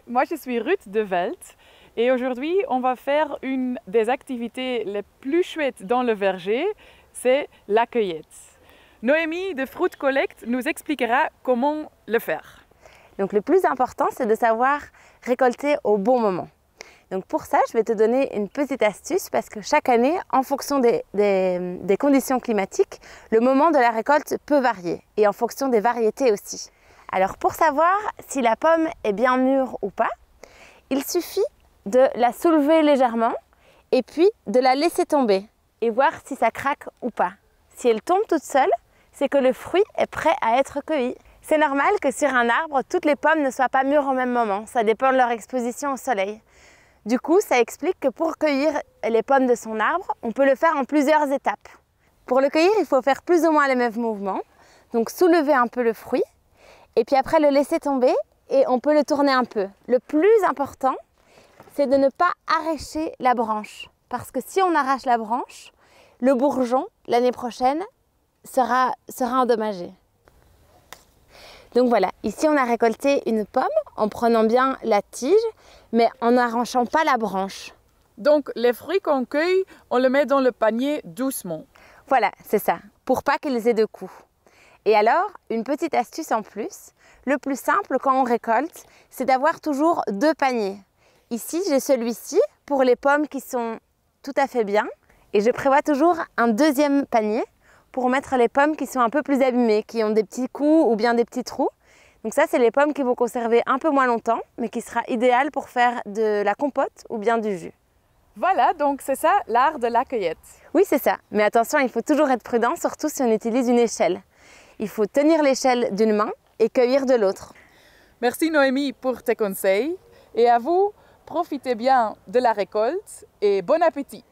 moi je suis Ruth de Velt et aujourd'hui on va faire une des activités les plus chouettes dans le verger, c'est la cueillette. Noémie de Fruit Collect nous expliquera comment le faire. Donc le plus important, c'est de savoir récolter au bon moment. Donc pour ça, je vais te donner une petite astuce parce que chaque année, en fonction des conditions climatiques, le moment de la récolte peut varier et en fonction des variétés aussi. Alors pour savoir si la pomme est bien mûre ou pas, il suffit de la soulever légèrement et puis de la laisser tomber et voir si ça craque ou pas. Si elle tombe toute seule, c'est que le fruit est prêt à être cueilli. C'est normal que sur un arbre, toutes les pommes ne soient pas mûres au même moment. Ça dépend de leur exposition au soleil. Du coup, ça explique que pour cueillir les pommes de son arbre, on peut le faire en plusieurs étapes. Pour le cueillir, il faut faire plus ou moins les mêmes mouvements. Donc soulever un peu le fruit et puis après le laisser tomber et on peut le tourner un peu. Le plus important, c'est de ne pas arracher la branche. Parce que si on arrache la branche, le bourgeon, l'année prochaine, sera endommagé. Donc voilà, ici on a récolté une pomme en prenant bien la tige, mais en n'arrachant pas la branche. Donc les fruits qu'on cueille, on les met dans le panier doucement. Voilà, c'est ça, pour pas qu'ils aient de coups. Et alors, une petite astuce en plus, le plus simple quand on récolte, c'est d'avoir toujours deux paniers. Ici, j'ai celui-ci pour les pommes qui sont tout à fait bien, et je prévois toujours un deuxième panier pour mettre les pommes qui sont un peu plus abîmées, qui ont des petits coups ou bien des petits trous. Donc ça, c'est les pommes qui vont conserver un peu moins longtemps, mais qui sera idéal pour faire de la compote ou bien du jus. Voilà, donc c'est ça l'art de la cueillette. Oui, c'est ça. Mais attention, il faut toujours être prudent, surtout si on utilise une échelle. Il faut tenir l'échelle d'une main et cueillir de l'autre. Merci Noémie pour tes conseils et à vous, profitez bien de la récolte et bon appétit!